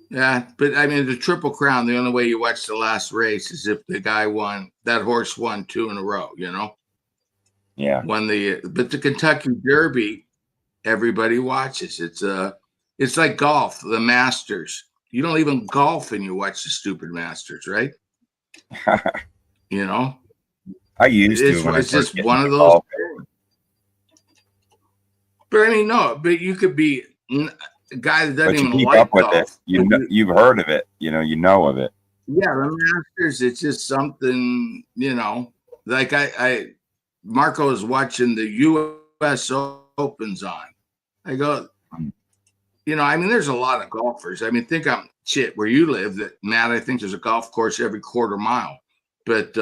yeah. But I mean, the Triple Crown, the only way you watch the last race is if the guy won, that horse won 2 in a row, you know? Yeah. But the Kentucky Derby, everybody watches. It's like golf, the Masters. You don't even golf and you watch the stupid Masters, right? You know? I used to. It's just one of those. But I mean, no, but you could be a guy that doesn't even keep like up with golf. it. You've heard of it. You know of it. Yeah, the Masters, it's just something, you know, like Marco is watching the U.S. Opens on. I go, you know, I mean, there's a lot of golfers. I mean, think where you live, that Matt, I think there's a golf course every quarter mile, but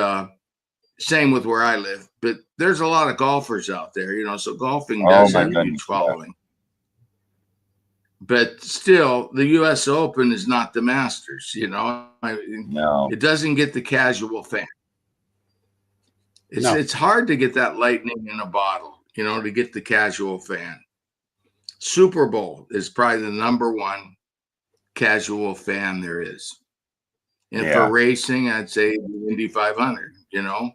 same with where I live, but there's a lot of golfers out there, you know, so golfing does have a huge following. But still, the U.S. Open is not the Masters, you know. No. It doesn't get the casual fan. It's hard to get that lightning in a bottle, you know, to get the casual fan. Super Bowl is probably the #1 casual fan there is. And for racing, I'd say the Indy 500, you know.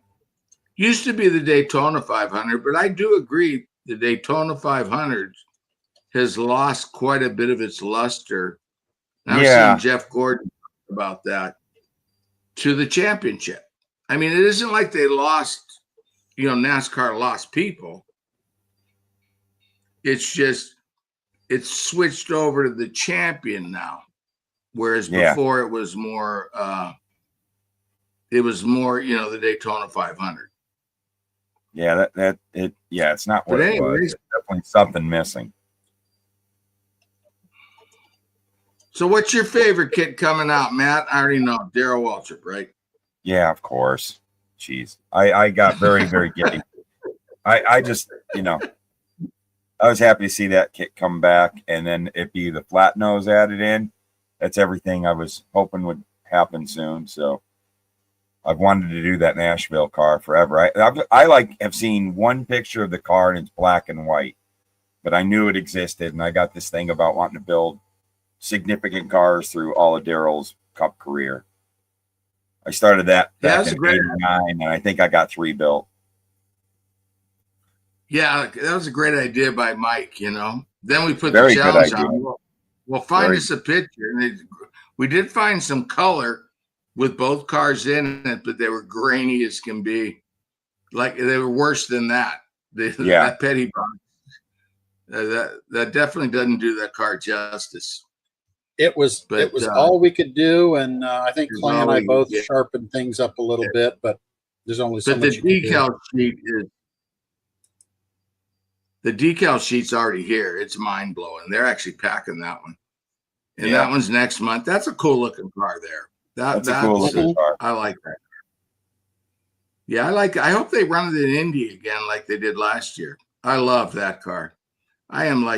Used to be the Daytona 500, but I do agree the Daytona 500 has lost quite a bit of its luster. And I've seen Jeff Gordon talk about that, to the championship. I mean, it isn't like they lost, you know, NASCAR lost people. It's just, it's switched over to the champion now. Whereas before it was more, you know, the Daytona 500. Yeah, it's not what it was. There's definitely something missing. So what's your favorite kit coming out, Matt? I already know. Darrell Waltrip, right? Yeah, of course. Jeez. I got very, very giddy. I just, you know, I was happy to see that kit come back, and then it be the flat nose added in. That's everything I was hoping would happen soon. So I've wanted to do that Nashville car forever. I have seen one picture of the car and it's black and white, but I knew it existed, and I got this thing about wanting to build significant cars through all of Darrell's Cup career. I started that back in '89, and I think I got 3 built. Yeah, that was a great idea by Mike, you know. Then we put the challenge on. Well, find us a picture. We did find some color with both cars in it, but they were grainy as can be. Like they were worse than that. That petty box. That definitely doesn't do that car justice. It was all we could do, and I think Clay and I both sharpened things up a little bit, but there's only so much. The decal sheet's already here. It's mind blowing. They're actually packing that one, and that one's next month. That's a cool looking car there. That's a cool looking car. I like that. Yeah, I hope they run it in Indy again like they did last year. I love that car. I am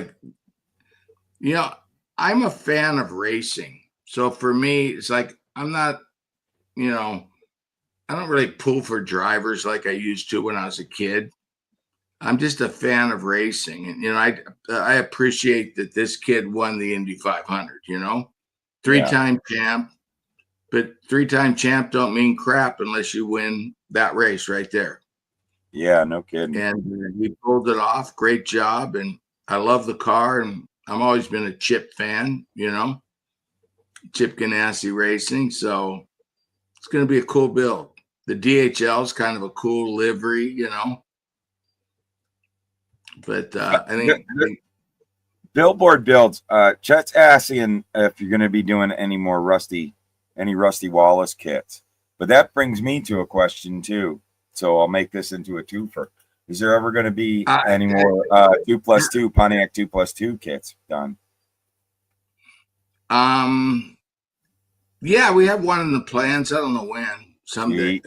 I'm a fan of racing. So for me, it's like I'm not, I don't really pull for drivers like I used to when I was a kid. I'm just a fan of racing. And, I appreciate that this kid won the Indy 500, three-time champ. But three-time champ don't mean crap unless you win that race right there. Yeah, no kidding. And he pulled it off. Great job. And I love the car. And I've always been a Chip fan, Chip Ganassi Racing. So it's going to be a cool build. The DHL is kind of a cool livery, But I think Billboard builds. Chet's asking if you're going to be doing any Rusty Wallace kits. But that brings me to a question too. So I'll make this into a twofer. Is there ever going to be any more 2+2 Pontiac 2+2 kits done? Yeah, we have one in the plans. I don't know when. Someday.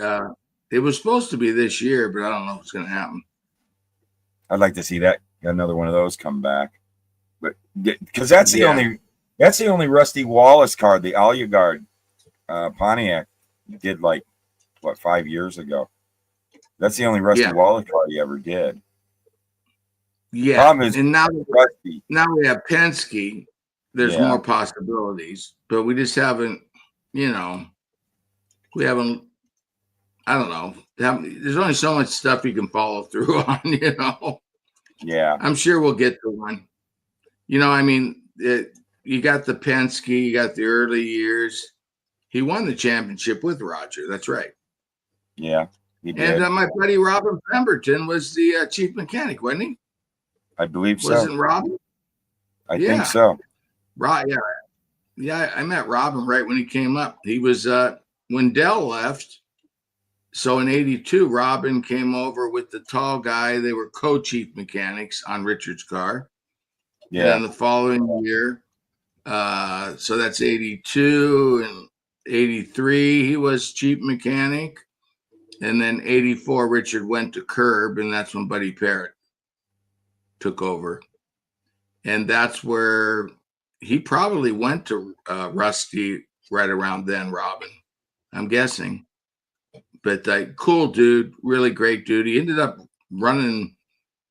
It was supposed to be this year, but I don't know if it's going to happen. I'd like to see that another one of those come back, but because that's the only Rusty Wallace car, the Aluguard Pontiac did 5 years ago. That's the only Rusty Wallace car he ever did. Yeah, and now we have Penske. There's more possibilities, but we just haven't. We haven't. I don't know. There's only so much stuff you can follow through on. Yeah, I'm sure we'll get to one. You got the Penske, you got the early years. He won the championship with Roger. That's right. Yeah, he did. And my buddy Robin Pemberton was the chief mechanic, wasn't he? I believe so. Wasn't Robin? I think so. Right. Yeah. I met Robin right when he came up. He was when Dell left. So in '82, Robin came over with the tall guy. They were co-chief mechanics on Richard's car. Yeah. And the following year, so that's '82 and '83, he was chief mechanic. And then '84, Richard went to Curb, and that's when Buddy Parrott took over. And that's where he probably went to Rusty right around then, Robin, I'm guessing. But cool dude, really great dude. He ended up running,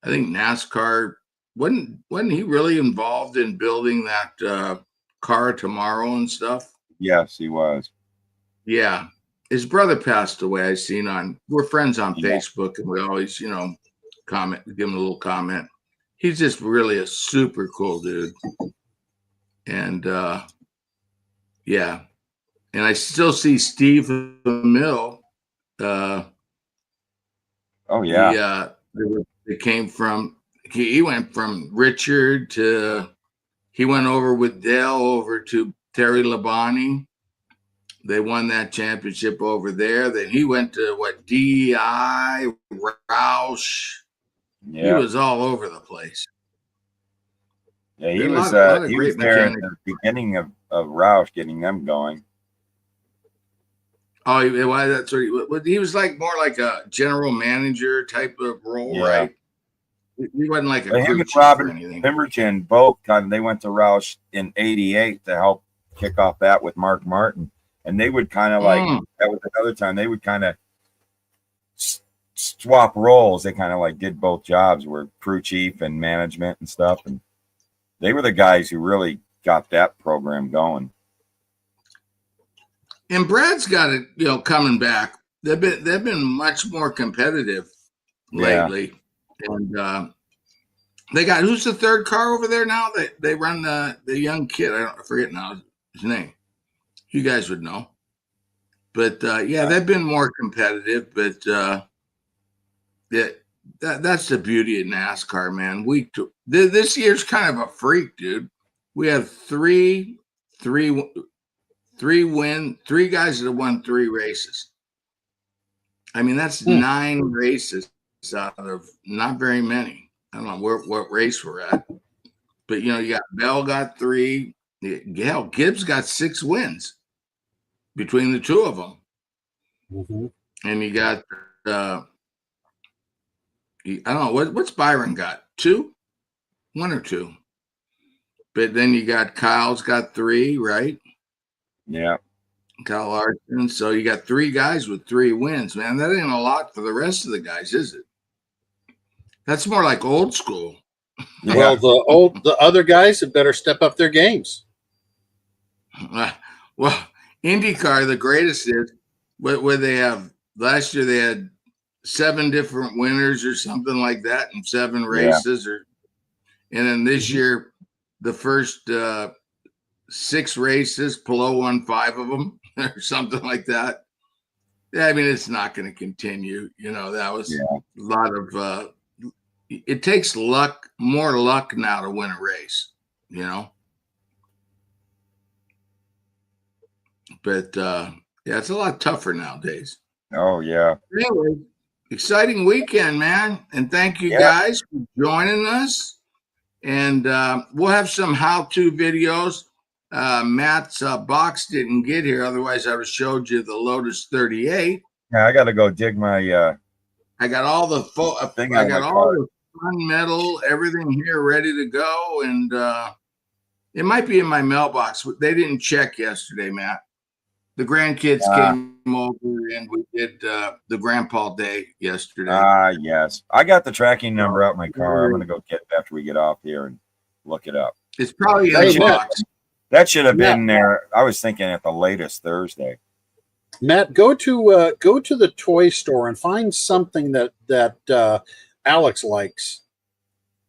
I think, NASCAR. Wasn't he really involved in building that car tomorrow and stuff? Yes, he was. Yeah. His brother passed away. We're friends on Facebook, and we always, comment, give him a little comment. He's just really a super cool dude. And and I still see Steve Mill. They came from. He went from Richard to. He went over with Dell over to Terry Labonte. They won that championship over there. Then he went to DEI, Roush. Yeah. He was all over the place. Yeah, he was there at the beginning of Roush, getting them going. Oh, that's what he was like, more like a general manager type of role, right? He wasn't like a him and Robin Pemberton both they went to Roush in '88 to help kick off that with Mark Martin. And they would that was another time they would swap roles. They did both jobs, were crew chief and management and stuff. And they were the guys who really got that program going. And Brad's got it, coming back. They've been much more competitive lately. And They got, who's the third car over there now? They run the young kid. I forget now his name. You guys would know. But yeah, they've been more competitive. But that's the beauty of NASCAR, man. This year's kind of a freak, dude. We have three guys that have won 3 races. I mean, that's 9 races out of not very many. I don't know what race we're at, but you got Bell got 3. Hell, Gibbs got 6 wins between the 2 of them, and you got I don't know what's Byron got 2, 1 or 2, but then you got Kyle's got 3, right? Yeah, Kyle Larson. So you got 3 guys with 3 wins, man. That ain't a lot for the rest of the guys, is it? That's more like old school. Yeah. Well, the other guys had better step up their games. Well, IndyCar, the greatest is where they have last year they had 7 different winners or something like that in 7 races, and then this year the first 6 races, Pelot won 5 of them or something like that. Yeah, I mean it's not going to continue. That was a lot of. It takes more luck now to win a race, But yeah, it's a lot tougher nowadays. Oh yeah. Anyway, exciting weekend, man, and thank you guys for joining us. And we'll have some how-to videos. Matt's box didn't get here, otherwise I would have showed you the Lotus 38. Yeah, I got to go dig my. I got all the I got all the fun metal, everything here ready to go, and it might be in my mailbox. They didn't check yesterday, Matt. The grandkids came over, and we did the Grandpa Day yesterday. Yes. I got the tracking number out in my car. I'm going to go get it after we get off here and look it up. It's probably in the box. That should have been there. I was thinking at the latest Thursday. Matt, go to the toy store and find something that Alex likes,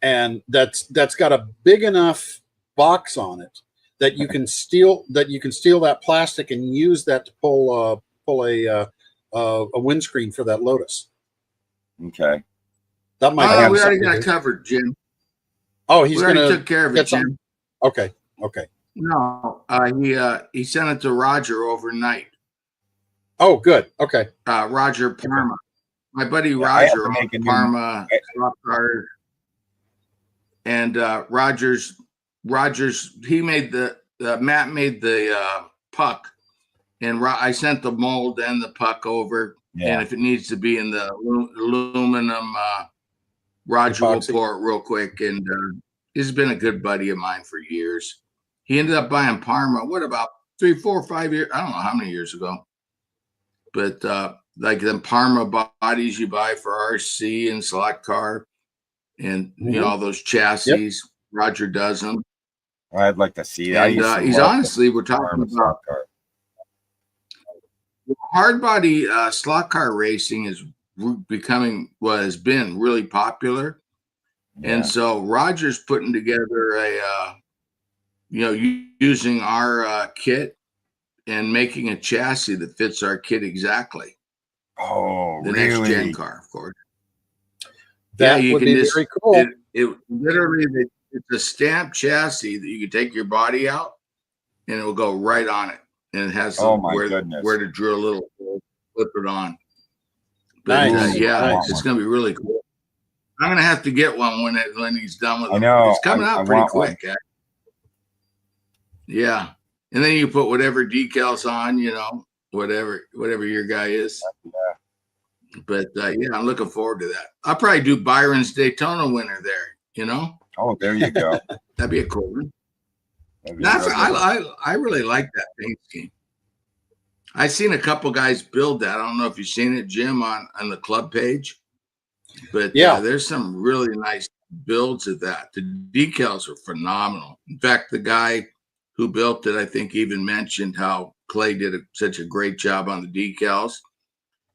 and that's got a big enough box on it that you can steal that plastic and use that to pull a windscreen for that Lotus. Okay. That might. We already got it covered, Jim. Oh, he's going to took care of it, Jim. Okay. No, he sent it to Roger overnight. Oh, good. Okay. Roger Parma, my buddy Roger Parma, and Rogers. He made Matt made the puck, and I sent the mold and the puck over. Yeah. And if it needs to be in the aluminum, Roger will pour it real quick. And he's been a good buddy of mine for years. He ended up buying Parma. What about 3, 4, 5 years? I don't know how many years ago. But like them Parma bodies you buy for RC and slot car, and all those chassis, Roger does them. I'd like to see that. And he's honestly, we're talking about hard body slot car racing is has been really popular, and so Roger's putting together a using our kit and making a chassis that fits our kit exactly. Oh, the really? Next gen car, of course. That would be very cool. It literally, it's a stamped chassis that you can take your body out, and it will go right on it. And it has where to drill a little hole, flip it on. But nice. It's going to be really cool. I'm going to have to get one when he's done with it. I know. It's coming out pretty quick. Yeah. And then you put whatever decals on, whatever your guy is. Yeah. But I'm looking forward to that. I'll probably do Byron's Daytona winner there, Oh, there you go. That'd be a cool one. I really like that paint scheme. I've seen a couple guys build that. I don't know if you've seen it, Jim, on the club page. But there's some really nice builds of that. The decals are phenomenal. In fact, the guy who built it, I think, even mentioned how Clay did such a great job on the decals.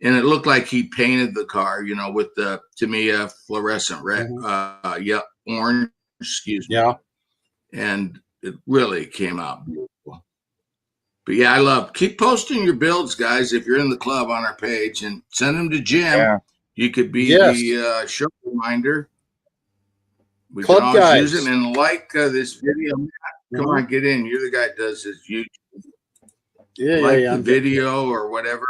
And it looked like he painted the car, with the Tamiya fluorescent red, orange, excuse me. Yeah. And it really came out beautiful. But yeah, keep posting your builds, guys, if you're in the club on our page, and send them to Jim. Yeah. You could be the show reminder. We Club can always guys. use them. And this video, Matt, come on, get in. You're the guy that does this YouTube. Yeah, the video or whatever.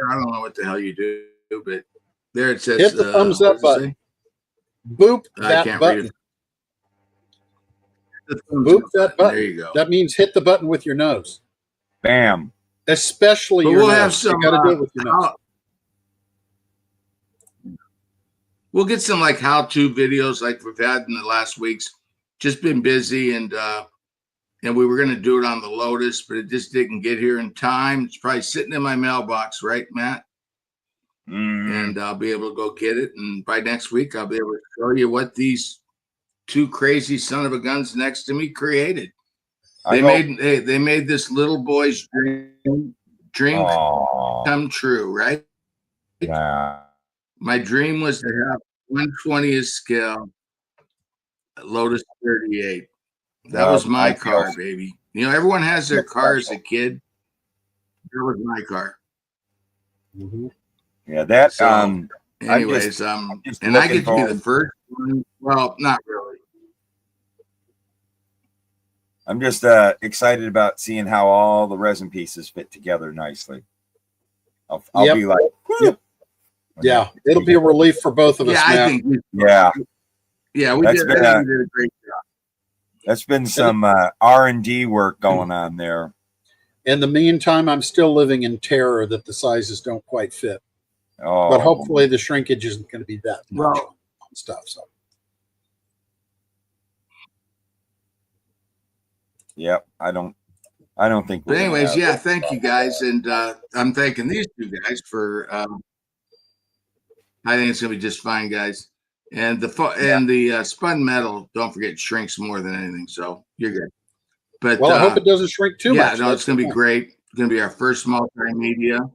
I don't know what the hell you do, but there it says. Hit the thumbs up button. Boop that button. Boop that button. There you go. That means hit the button with your nose. Bam. Especially but your we'll nose. Have some, you got to do it with your nose. We'll get some like how-to videos like we've had in the last weeks. Just been busy, and we were going to do it on the Lotus, but it just didn't get here in time. It's probably sitting in my mailbox, right, Matt? And I'll be able to go get it. And by next week, I'll be able to show you what these two crazy son of a guns next to me created. They made this little boy's dream come true, right? Yeah. My dream was to have 1/20th scale Lotus 38. That was my car, baby. You know, everyone has their car as a kid. That was my car. Mm-hmm. Yeah, that. So, anyways, and I get to be the first one. Well, not really. I'm just excited about seeing how all the resin pieces fit together nicely. I'll be like, yeah, it'll be a relief for both of us. I think. We did a great job. That's been some R&D work going on there. In the meantime, I'm still living in terror that the sizes don't quite fit. Oh, but hopefully the shrinkage isn't going to be that much on stuff. So. Yep, I don't think. But anyways, thank you guys, and I'm thanking these two guys for. I think it's gonna be just fine, guys. And the spun metal, don't forget, shrinks more than anything, so you're good. But I hope it doesn't shrink too much. Yeah, no, it's gonna be great. It's gonna be our first multimedia.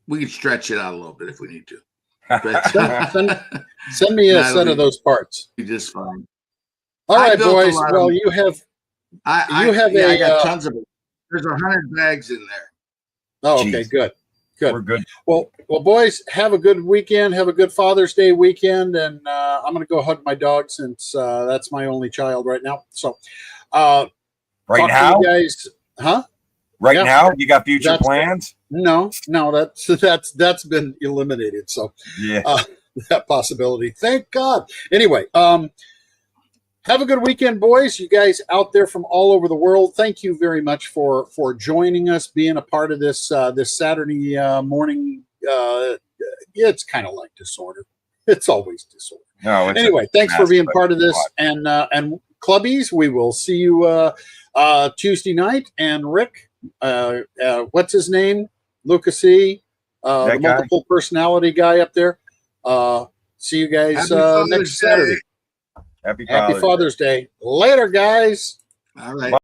We could stretch it out a little bit if we need to. But send me a set of those parts. Be just fine. All right, boys. Well, you have. I got tons of it. There's 100 bags in there. Oh, okay, good. We're good. Well, boys, have a good weekend. Have a good Father's Day weekend, and I'm going to go hug my dog since that's my only child right now. So, right now, you guys, huh? Right now, you got future plans? No, that's been eliminated. So, that possibility. Thank God. Anyway, have a good weekend, boys. You guys out there from all over the world, thank you very much for joining us, being a part of this this Saturday morning. It's kind of like disorder. It's always disorder. No. Anyway, thanks for being part of this, and clubbies. We will see you Tuesday night. And Rick, what's his name? Lucas E. The multiple personality guy up there. See you guys next Saturday. Happy Father's Day. Later, guys. All right.